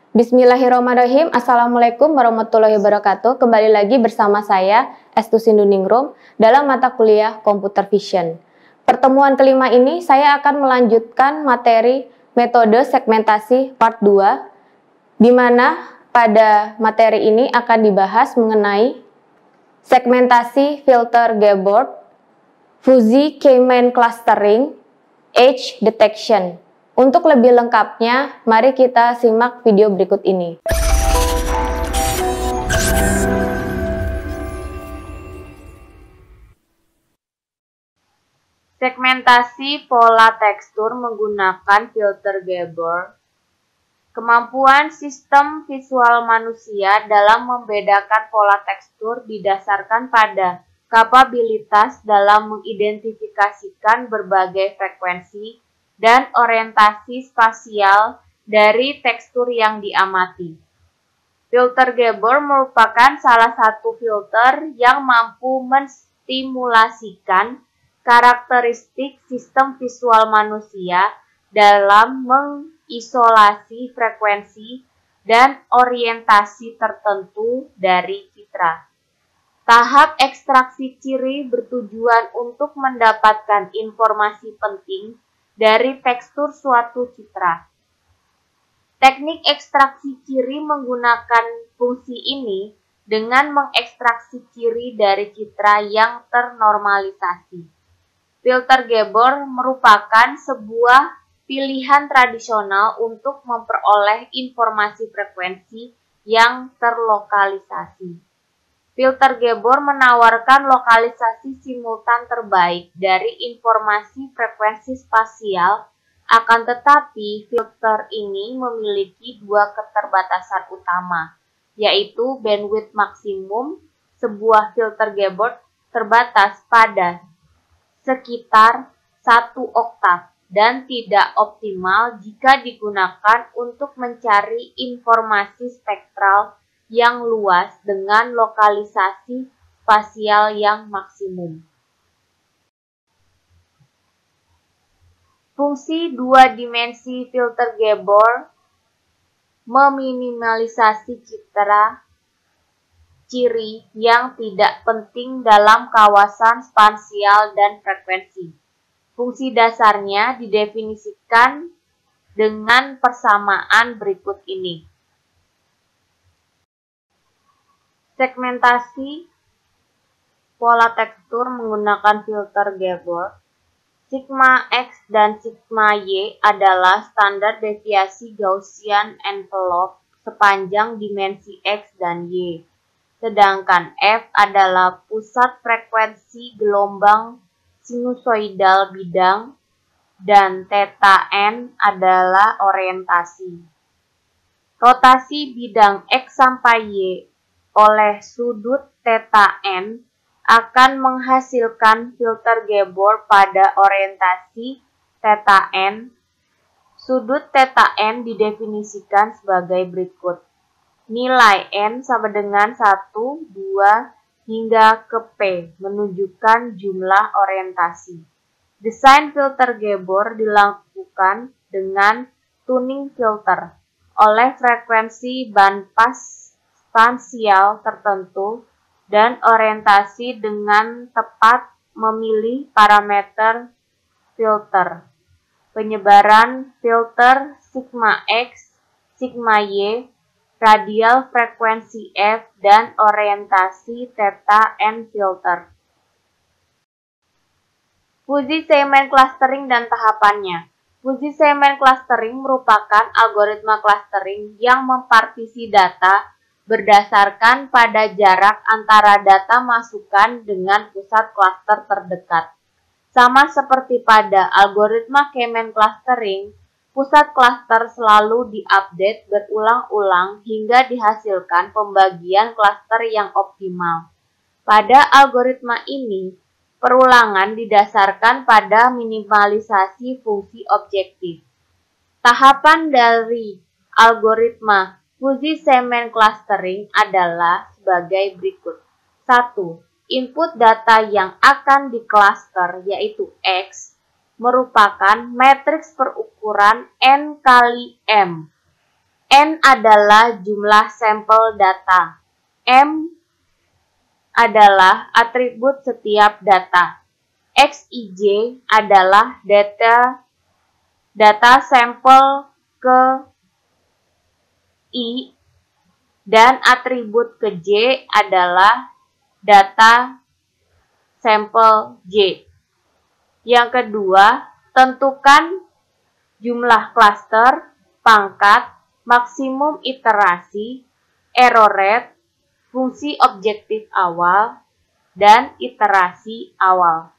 Bismillahirrahmanirrahim. Assalamualaikum warahmatullahi wabarakatuh. Kembali lagi bersama saya, Estu Sinduningrum, dalam mata kuliah Computer Vision. Pertemuan kelima ini saya akan melanjutkan materi metode segmentasi part 2, di mana pada materi ini akan dibahas mengenai segmentasi filter Gabor, fuzzy K-mean clustering, edge detection. Untuk lebih lengkapnya, mari kita simak video berikut ini. Segmentasi pola tekstur menggunakan filter Gabor. Kemampuan sistem visual manusia dalam membedakan pola tekstur didasarkan pada kapabilitas dalam mengidentifikasikan berbagai frekuensi dan orientasi spasial dari tekstur yang diamati. Filter Gabor merupakan salah satu filter yang mampu menstimulasikan karakteristik sistem visual manusia dalam mengisolasi frekuensi dan orientasi tertentu dari citra. Tahap ekstraksi ciri bertujuan untuk mendapatkan informasi penting dari tekstur suatu citra. Teknik ekstraksi ciri menggunakan fungsi ini dengan mengekstraksi ciri dari citra yang ternormalisasi. Filter Gabor merupakan sebuah pilihan tradisional untuk memperoleh informasi frekuensi yang terlokalisasi. Filter Gabor menawarkan lokalisasi simultan terbaik dari informasi frekuensi spasial, akan tetapi filter ini memiliki dua keterbatasan utama, yaitu bandwidth maksimum. Sebuah filter Gabor terbatas pada sekitar 1 oktav dan tidak optimal jika digunakan untuk mencari informasi spektral yang luas dengan lokalisasi spasial yang maksimum. Fungsi dua dimensi filter Gabor meminimalisasi citra ciri yang tidak penting dalam kawasan spasial dan frekuensi. Fungsi dasarnya didefinisikan dengan persamaan berikut ini. Segmentasi pola tekstur menggunakan filter Gabor. Sigma X dan sigma Y adalah standar deviasi Gaussian envelope sepanjang dimensi X dan Y. Sedangkan F adalah pusat frekuensi gelombang sinusoidal bidang dan theta N adalah orientasi. Rotasi bidang X sampai Y oleh sudut theta N akan menghasilkan filter Gabor pada orientasi theta N. Sudut theta N didefinisikan sebagai berikut. Nilai N sama dengan 1, 2, hingga ke P menunjukkan jumlah orientasi. Desain filter Gabor dilakukan dengan tuning filter oleh frekuensi bandpass spasial tertentu dan orientasi dengan tepat memilih parameter filter. Penyebaran filter sigma X, sigma Y, radial frekuensi F, dan orientasi theta N filter. Fuzzy K-mean clustering dan tahapannya. Fuzzy K-mean clustering merupakan algoritma clustering yang mempartisi data berdasarkan pada jarak antara data masukan dengan pusat klaster terdekat. Sama seperti pada algoritma K-mean clustering, pusat klaster selalu diupdate berulang-ulang hingga dihasilkan pembagian klaster yang optimal. Pada algoritma ini, perulangan didasarkan pada minimalisasi fungsi objektif. Tahapan dari algoritma Fuzzy K-mean clustering adalah sebagai berikut. 1. Input data yang akan dikluster yaitu X merupakan matriks perukuran N kali M. N adalah jumlah sampel data. M adalah atribut setiap data. Xij adalah data sampel ke I dan atribut ke J adalah data sampel J. Yang kedua, tentukan jumlah klaster, pangkat, maksimum iterasi, error rate, fungsi objektif awal, dan iterasi awal.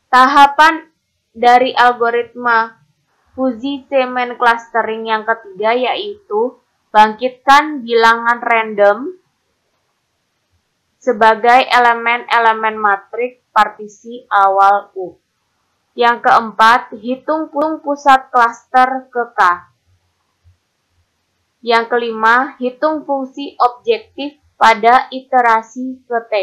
Tahapan dari algoritma Fuzzy-Seman clustering yang ketiga yaitu bangkitkan bilangan random sebagai elemen-elemen matriks partisi awal U. Yang keempat, hitung pusat klaster ke K. Yang kelima, hitung fungsi objektif pada iterasi ke T.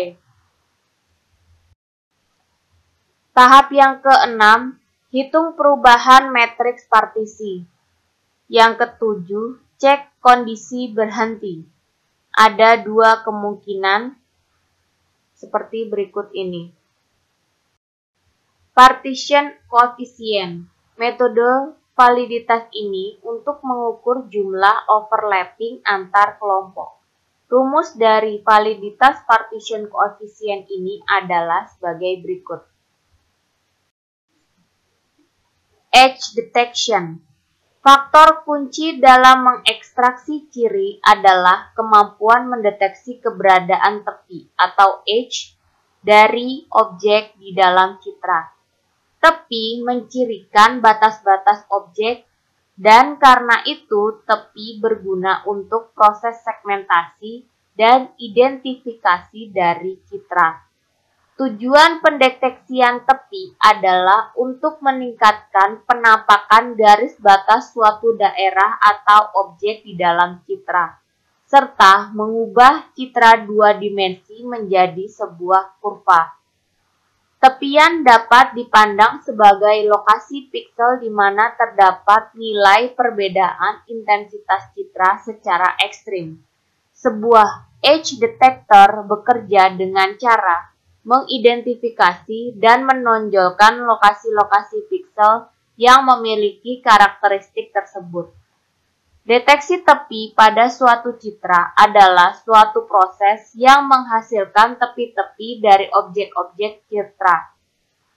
Tahap yang keenam, hitung perubahan matriks partisi. Yang ketujuh, cek kondisi berhenti. Ada dua kemungkinan seperti berikut ini. Partition coefficient. Metode validitas ini untuk mengukur jumlah overlapping antar kelompok. Rumus dari validitas partition coefficient ini adalah sebagai berikut. Edge detection. Faktor kunci dalam mengekstraksi ciri adalah kemampuan mendeteksi keberadaan tepi atau edge dari objek di dalam citra. Tepi mencirikan batas-batas objek dan karena itu tepi berguna untuk proses segmentasi dan identifikasi dari citra. Tujuan pendeteksian tepi adalah untuk meningkatkan penampakan garis batas suatu daerah atau objek di dalam citra, serta mengubah citra dua dimensi menjadi sebuah kurva. Tepian dapat dipandang sebagai lokasi piksel di mana terdapat nilai perbedaan intensitas citra secara ekstrim. Sebuah edge detector bekerja dengan cara mengidentifikasi dan menonjolkan lokasi-lokasi piksel yang memiliki karakteristik tersebut. Deteksi tepi pada suatu citra adalah suatu proses yang menghasilkan tepi-tepi dari objek-objek citra.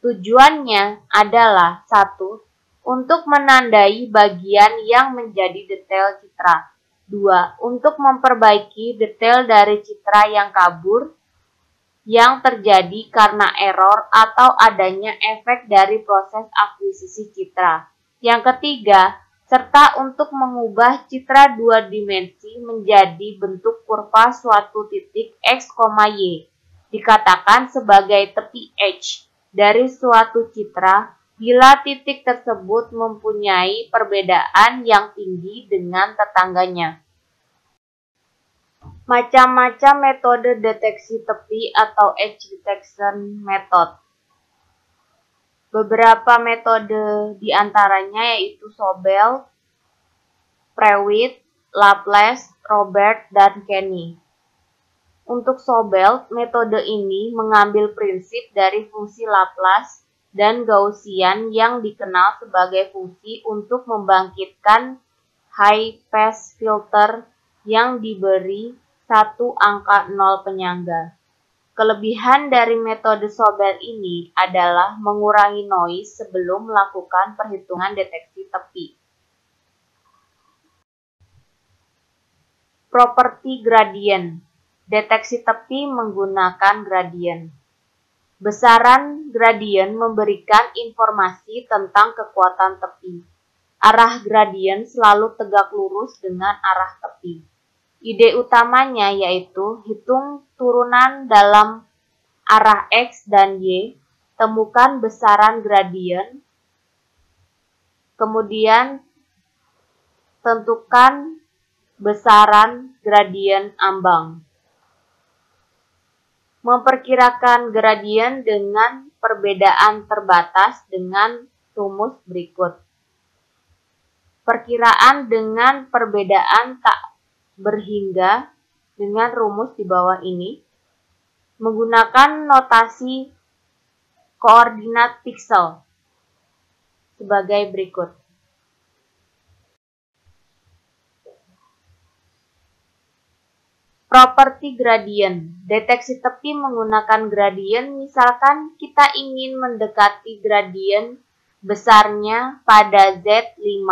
Tujuannya adalah 1. Untuk menandai bagian yang menjadi detail citra. 2. Untuk memperbaiki detail dari citra yang kabur yang terjadi karena error atau adanya efek dari proses akuisisi citra. Yang ketiga, serta untuk mengubah citra dua dimensi menjadi bentuk kurva suatu titik x, y, dikatakan sebagai tepi edge dari suatu citra bila titik tersebut mempunyai perbedaan yang tinggi dengan tetangganya. Macam-macam metode deteksi tepi atau edge detection method. Beberapa metode diantaranya yaitu Sobel, Prewitt, Laplace, Robert, dan Kenny. Untuk Sobel, metode ini mengambil prinsip dari fungsi Laplace dan Gaussian yang dikenal sebagai fungsi untuk membangkitkan high pass filter yang diberi satu angka 0 penyangga. Kelebihan dari metode Sobel ini adalah mengurangi noise sebelum melakukan perhitungan deteksi tepi. Properti gradien. Deteksi tepi menggunakan gradien. Besaran gradien memberikan informasi tentang kekuatan tepi. Arah gradien selalu tegak lurus dengan arah tepi. Ide utamanya yaitu hitung turunan dalam arah X dan Y, temukan besaran gradien, kemudian tentukan besaran gradien ambang. Memperkirakan gradien dengan perbedaan terbatas dengan rumus berikut. perkiraan dengan perbedaan tak berhingga dengan rumus di bawah ini menggunakan notasi koordinat piksel sebagai berikut. Properti gradien. Deteksi tepi menggunakan gradien, misalkan kita ingin mendekati gradien besarnya pada Z5,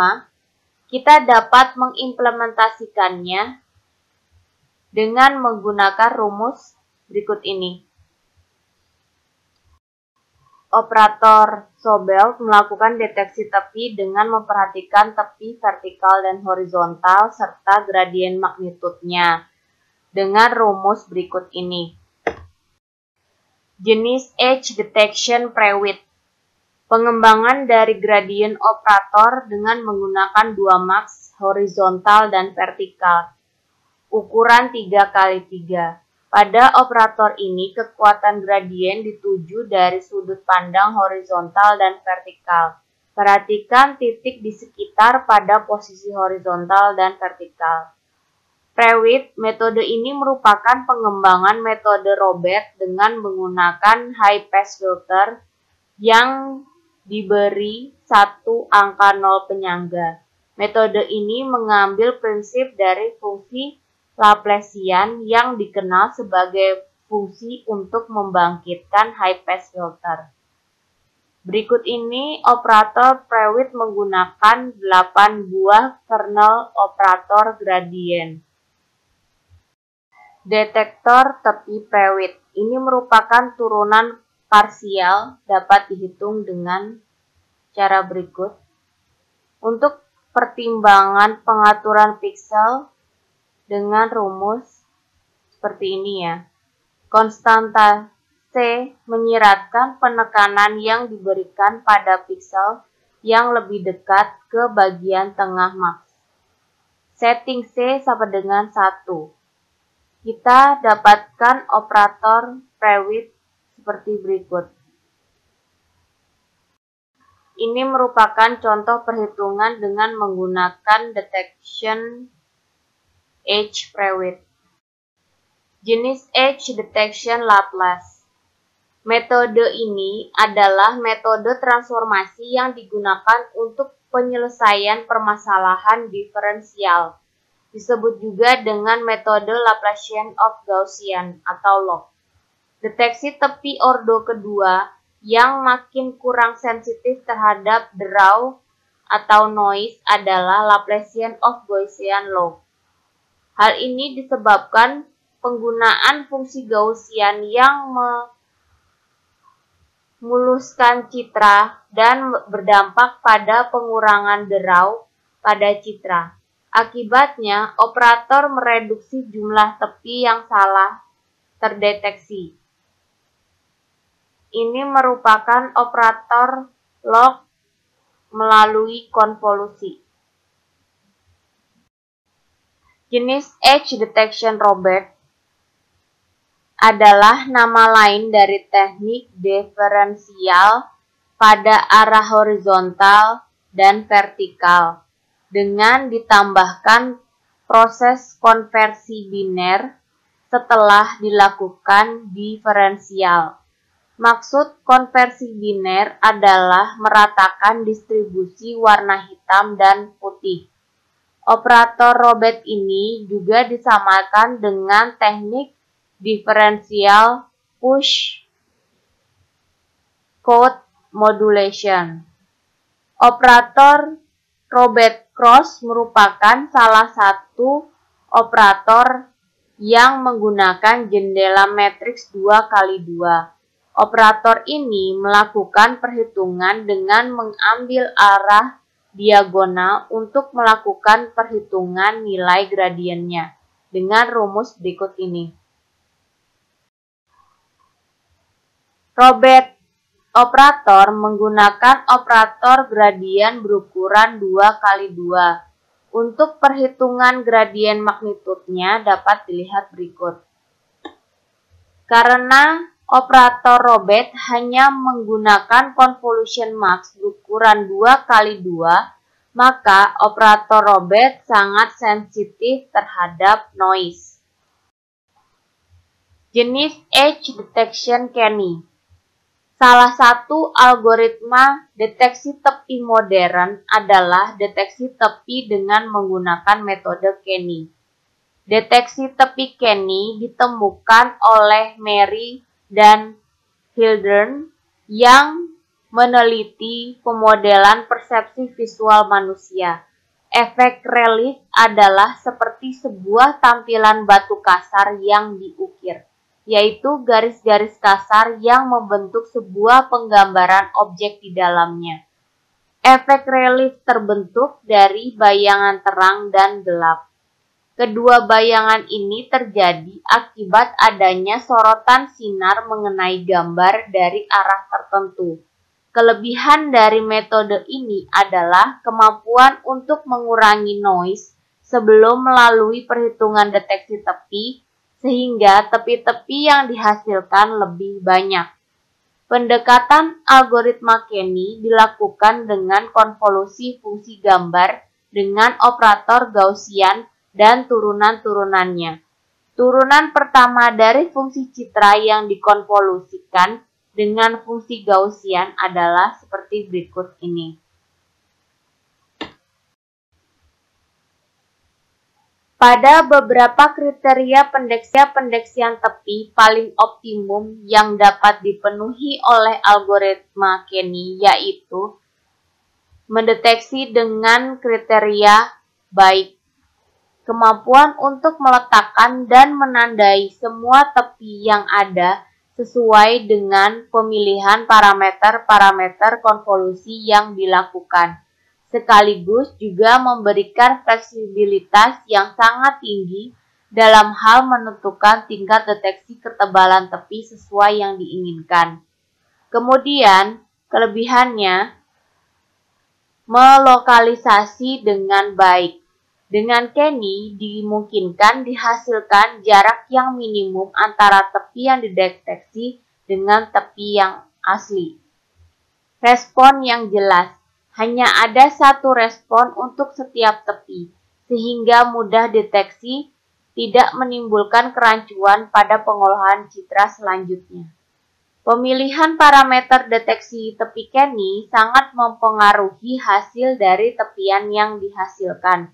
kita dapat mengimplementasikannya dengan menggunakan rumus berikut ini. Operator Sobel melakukan deteksi tepi dengan memperhatikan tepi vertikal dan horizontal serta gradien magnitudnya dengan rumus berikut ini. Jenis edge detection pre-width. Pengembangan dari gradien operator dengan menggunakan dua max horizontal dan vertikal. Ukuran 3x3. Pada operator ini, kekuatan gradien dituju dari sudut pandang horizontal dan vertikal. Perhatikan titik di sekitar pada posisi horizontal dan vertikal. Pre-width, metode ini merupakan pengembangan metode Robert dengan menggunakan high pass filter yang diberi satu angka 0 penyangga. Metode ini mengambil prinsip dari fungsi Laplacian yang dikenal sebagai fungsi untuk membangkitkan high pass filter. Berikut ini operator pre-width menggunakan 8 buah kernel operator gradien. Detektor tepi pre-width. Ini merupakan turunan parsial dapat dihitung dengan cara berikut. Untuk pertimbangan pengaturan piksel dengan rumus seperti ini ya. Konstanta C menyiratkan penekanan yang diberikan pada piksel yang lebih dekat ke bagian tengah max. Setting C sama dengan 1. Kita dapatkan operator pre-width seperti berikut. Ini merupakan contoh perhitungan dengan menggunakan detection edge pre-width. Jenis edge detection Laplace. Metode ini adalah metode transformasi yang digunakan untuk penyelesaian permasalahan diferensial. Disebut juga dengan metode Laplacian of Gaussian atau LOG. Deteksi tepi ordo kedua yang makin kurang sensitif terhadap draw atau noise adalah Laplacian of Gaussian LOG. Hal ini disebabkan penggunaan fungsi Gaussian yang memuluskan citra dan berdampak pada pengurangan draw pada citra. Akibatnya, operator mereduksi jumlah tepi yang salah terdeteksi. Ini merupakan operator log melalui konvolusi. Jenis edge detection Robert adalah nama lain dari teknik diferensial pada arah horizontal dan vertikal dengan ditambahkan proses konversi biner setelah dilakukan diferensial. Maksud konversi biner adalah meratakan distribusi warna hitam dan putih. Operator Robert ini juga disamakan dengan teknik diferensial push code modulation. Operator Robert Cross merupakan salah satu operator yang menggunakan jendela matriks 2x2. Operator ini melakukan perhitungan dengan mengambil arah diagonal untuk melakukan perhitungan nilai gradiennya dengan rumus berikut ini. Robert operator menggunakan operator gradien berukuran 2x2. Untuk perhitungan gradien magnitudnya dapat dilihat berikut. Karena operator Robert hanya menggunakan convolution max berukuran 2x2, maka operator Robert sangat sensitif terhadap noise. Jenis edge detection Kenny. Salah satu algoritma deteksi tepi modern adalah deteksi tepi dengan menggunakan metode Kenny. Deteksi tepi Kenny ditemukan oleh Mary dan Hildren yang meneliti pemodelan persepsi visual manusia. Efek relief adalah seperti sebuah tampilan batu kasar yang diukir, yaitu garis-garis kasar yang membentuk sebuah penggambaran objek di dalamnya. Efek relief terbentuk dari bayangan terang dan gelap. Kedua bayangan ini terjadi akibat adanya sorotan sinar mengenai gambar dari arah tertentu. Kelebihan dari metode ini adalah kemampuan untuk mengurangi noise sebelum melalui perhitungan deteksi tepi, sehingga tepi-tepi yang dihasilkan lebih banyak. Pendekatan algoritma Kenny dilakukan dengan konvolusi fungsi gambar dengan operator Gaussian dan turunan-turunannya. Turunan pertama dari fungsi citra yang dikonvolusikan dengan fungsi Gaussian adalah seperti berikut ini. Pada beberapa kriteria pendeksian tepi paling optimum yang dapat dipenuhi oleh algoritma Kenny, yaitu mendeteksi dengan kriteria baik, kemampuan untuk meletakkan dan menandai semua tepi yang ada sesuai dengan pemilihan parameter-parameter konvolusi yang dilakukan, sekaligus juga memberikan fleksibilitas yang sangat tinggi dalam hal menentukan tingkat deteksi ketebalan tepi sesuai yang diinginkan. Kemudian, kelebihannya melokalisasi dengan baik. Dengan Kenny dimungkinkan dihasilkan jarak yang minimum antara tepi yang dideteksi dengan tepi yang asli. Respon yang jelas. Hanya ada satu respon untuk setiap tepi, sehingga mudah deteksi, tidak menimbulkan kerancuan pada pengolahan citra selanjutnya. Pemilihan parameter deteksi tepi Kenny sangat mempengaruhi hasil dari tepian yang dihasilkan.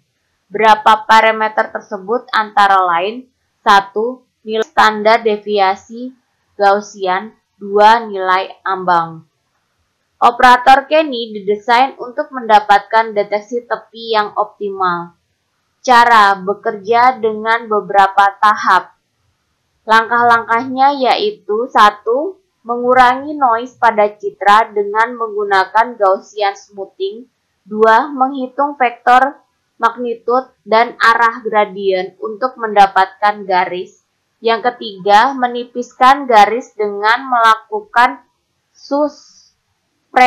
Berapa parameter tersebut antara lain 1. Nilai standar deviasi Gaussian, 2. Nilai ambang. Operator Kenny didesain untuk mendapatkan deteksi tepi yang optimal. Cara bekerja dengan beberapa tahap. Langkah-langkahnya yaitu 1. Mengurangi noise pada citra dengan menggunakan Gaussian smoothing. 2. Menghitung vektor magnitude dan arah gradien untuk mendapatkan garis. Yang ketiga, menipiskan garis dengan melakukan supresi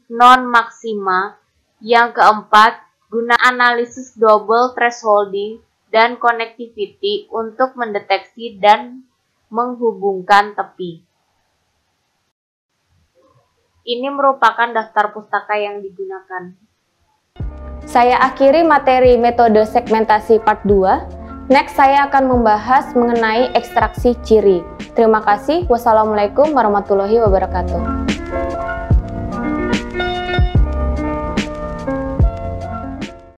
non-maksima. Yang keempat, guna analisis double thresholding dan connectivity untuk mendeteksi dan menghubungkan tepi. Ini merupakan daftar pustaka yang digunakan. Saya akhiri materi metode segmentasi part 2. Next, saya akan membahas mengenai ekstraksi ciri. Terima kasih. Wassalamualaikum warahmatullahi wabarakatuh.